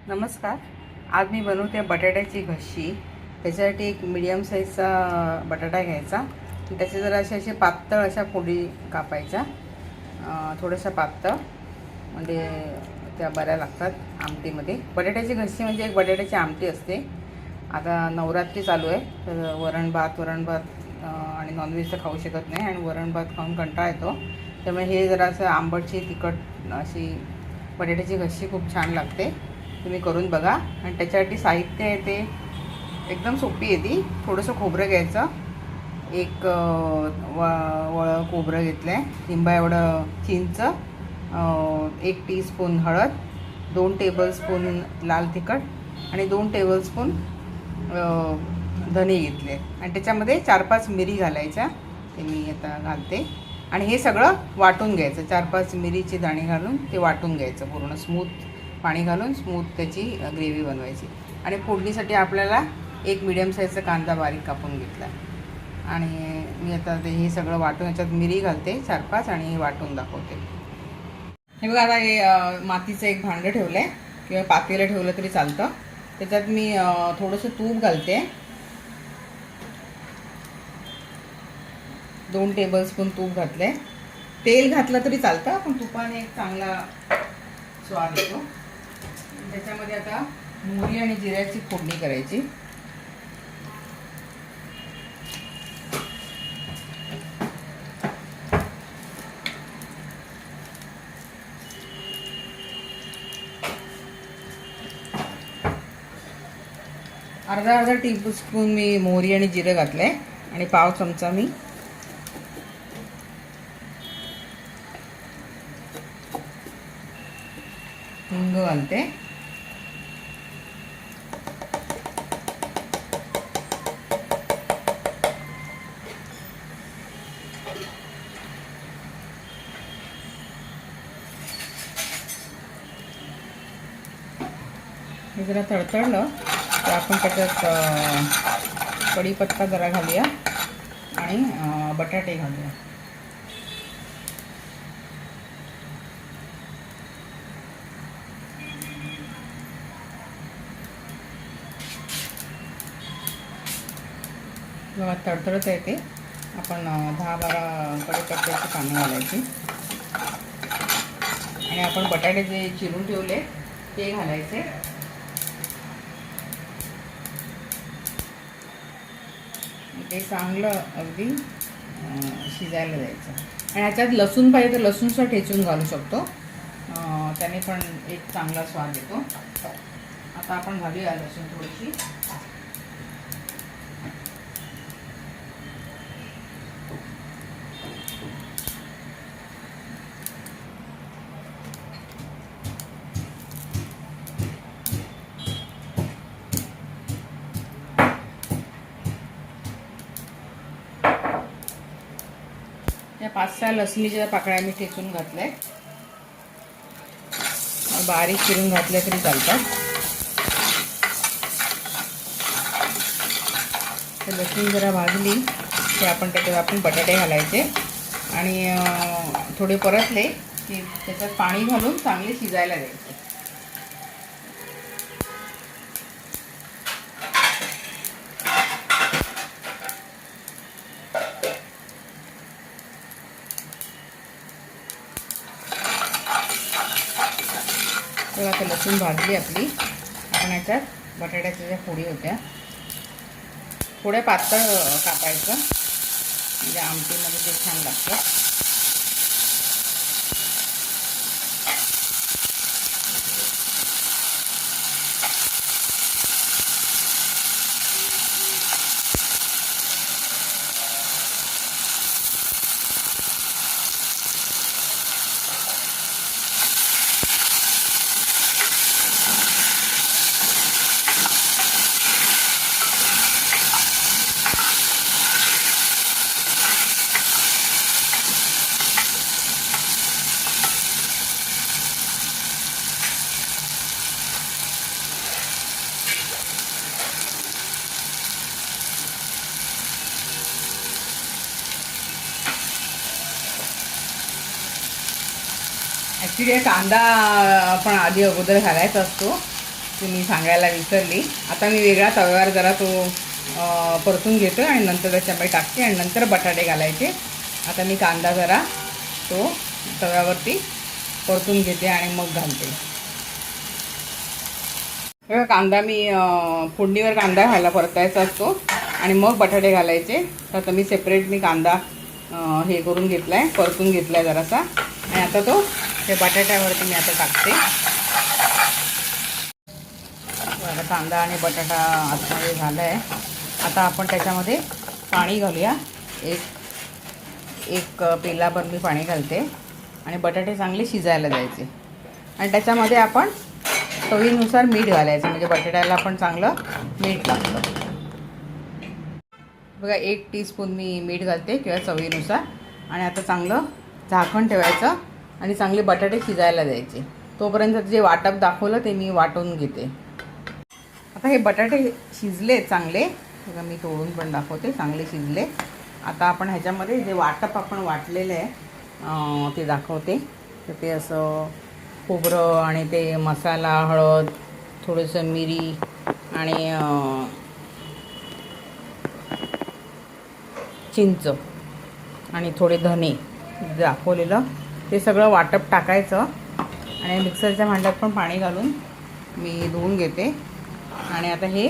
नमस्कार. आज मी बनवते बटाट्याची घशी. त्याच्यासाठी एक मीडियम साईजचा बटाटा घ्यायचा. त्याचे जरा असे पातळ अशा फोडी कापायच्या, थोड्याशा पातळ, म्हणजे त्या बऱ्या लागतात आमटीमध्ये. बटाट्याची घशी म्हणजे एक बटाट्याची आमटी असते. आता नवरात्री चालू आहे, तर वरण भात आणि नॉनव्हेज तर खाऊ शकत नाही, आणि वरण भात खाऊन कंटाळा येतो. त्यामुळे हे जरा असं आंबटची तिखट अशी बटाट्याची घशी खूप छान लागते. तुम्ही करून बघा. आणि त्याच्यासाठी साहित्य आहे ते एकदम सोपी आहे ती. थोडंसं खोबरं घ्यायचं, एक वळं खोबरं घेतलं आहे, लिंबा एवढं चिंच, 1 टीस्पून हळद, 2 टेबलस्पून लाल तिखट आणि 2 टेबलस्पून धने घेतले. आणि त्याच्यामध्ये 4-5 मिरी घालायच्या, ते मी आता घालते. आणि हे सगळं वाटून घ्यायचं. 4-5 मिरीची दाणे घालून ते वाटून घ्यायचं, पूर्ण स्मूथ पाणी घालून स्मूथ त्याची ग्रेव्ही बनवायची. आणि फोडणीसाठी आपल्याला एक मीडियम साईजचा कांदा बारीक कापून घेतला. आणि मी आता ते हे सगळं वाटून याच्यात मिरी घालते 4-5 आणि हे वाटून दाखवते. हे बघा, आता हे मातीचं एक भांडं ठेवलं आहे किंवा पातेलं ठेवलं तरी चालतं. त्याच्यात मी थोडंसं तूप घालते, 2 टेबलस्पून तूप घातले. तेल घातलं तरी चालतं, पण तुपाने एक चांगला स्वाद येतो. त्याच्यामध्ये आता मोहरी आणि जिऱ्याची फोडणी करायची. अर्धा टीस्पून मी मोहरी आणि जिरं घातले, आणि पाव चमचा मी हिंग घालते. हे जरा तडतडलं तर आपण त्याच्यात कढीपत्ता जरा घालूया आणि बटाटे घालूया. जेव्हा तडतडत येते, आपण 10-12 कढीपत्त्याची पानं घालायची. आणि आपण बटाटे जे चिरून ठेवले ते घालायचे. ते चांगलं अगदी शिजायला द्यायचं. आणि ह्याच्यात लसूण पाहिजे तर लसूणसुद्धा ठेचून घालू शकतो, त्याने पण एक चांगला स्वाद येतो. आता आपण घालूया लसूण थोडीशी. या 5-6 लसणीच्या पाकळ्या मी ठेचून घातल्या, बारीक चिरून घातल्या तरी चालतात. तर लसूण जरा भाजली की आपण त्याच्यात बटाटे घालायचे, आणि थोडे परतले की त्याच्यात पाणी घालून चांगले शिजायला द्यायचे. तर आता लसूण भाजली आपली. आपण याच्यात बटाट्याच्या ज्या फोडी होत्या थोड्या पातळ कापायचं, म्हणजे आमटीमध्ये ते छान लागतं. ॲक्च्युली कांदा आपण आधी अगोदर घालायचा असतो, ती मी सांगायला विसरली. आता मी वेगळा तव्यावर जरा तो परतून घेतो आणि नंतर त्याच्यामध्ये टाकते आणि नंतर बटाटे घालायचे. आता मी कांदा जरा तो तव्यावरती परतून घेते आणि मग घालते. हे कांदा मी फोडणीवर कांदा घालायला परतायचा असतो आणि मग बटाटे घालायचे. तर आता मी सेपरेट मी कांदा हे करून घेतला आहे, परतून घेतला आहे जरासा आणि आता तो ते बटाट्यावरती मी आता टाकते. आता कांदा आणि बटाटा आतमध्ये झाला आहे. आता आपण त्याच्यामध्ये पाणी घालूया. एक पेलाभर मी पाणी घालते आणि बटाटे चांगले शिजायला द्यायचे आणि त्याच्यामध्ये आपण चवीनुसार मीठ घालायचं, म्हणजे बटाट्याला पण चांगलं मीठ लागतं. बघा 1 टीस्पून मी मीठ घालते किंवा चवीनुसार आणि आता चांगलं झाकण ठेवायचं आणि चांगले बटाटे शिजायला द्यायचे. तोपर्यंत जे वाटप दाखवलं ते मी वाटून घेते. आता हे बटाटे शिजले चांगले, बघा मी तोडून पण दाखवते, चांगले शिजले. आता आपण ह्याच्यामध्ये जे वाटप आपण वाटलेलं आहे ते दाखवते. तर ते असं खोबरं आणि ते मसाला, हळद, थोडंसं मिरी आणि चिंच आणि थोडे धने दाखवलेलं ते सगळं वाटप टाकायचं आणि मिक्सरच्या भांड्यात पण पाणी घालून मी धुवून घेते आणि आता हे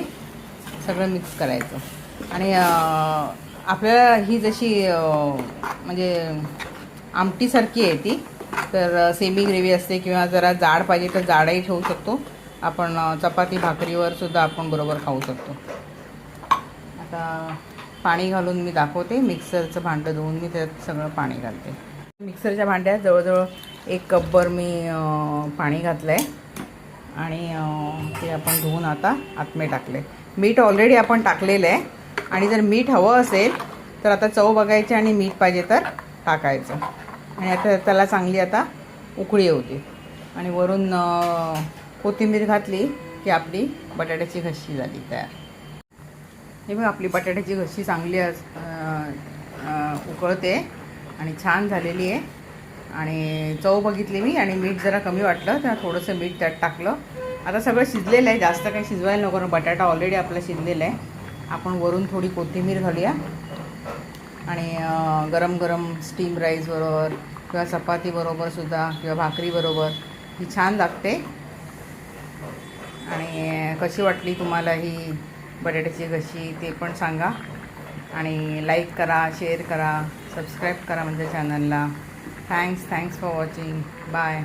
सगळं मिक्स करायचं. आणि आपल्याला ही जशी म्हणजे आमटीसारखी आहे ती, तर सेमी ग्रेव्ही असते किंवा जरा जाड पाहिजे तर जाडही ठेवू शकतो आपण. चपाती भाकरीवर सुद्धा आपण बरोबर खाऊ शकतो. आता पाणी घालून मी दाखवते. मिक्सरचं भांडं धुवून मी त्यात सगळं पाणी घालते. मिक्सरच्या भांड्यात जवळजवळ 1 कपभर मी पाणी घातलं आहे आणि ते आपण धुवून आता आतमध्ये टाकले. मीठ ऑलरेडी आपण टाकलेलं आहे आणि जर मीठ हवं असेल तर आता चव बघायची आणि मीठ पाहिजे तर टाकायचं. आणि आता त्याला चांगली आता उकळी होती आणि वरून कोथिंबीर घातली की आपली बटाट्याची घशी झाली तयार. हे बघ आपली बटाट्याची घशी चांगली उकळते आणि छान झालेली आहे. आणि चव बघितली मी आणि मीठ जरा कमी वाटलं तर थोडंसं मीठ त्यात टाकलं. आता सगळं शिजलेलं आहे, जास्त काही शिजवायला नको, बटाटा ऑलरेडी आपला शिजलेला आहे. आपण वरून थोडी कोथिंबीर घालूया आणि गरम गरम स्टीम राईस बरोबर किंवा चपाती बरोबर सुद्धा किंवा भाकरी बरोबर ही छान लागते. आणि कशी वाटली तुम्हाला ही बटाट्याची घशी ते पण सांगा आणि लाईक करा, शेअर करा, सबस्क्राईब करा माझ्या चॅनलला. Thanks for watching. बाय.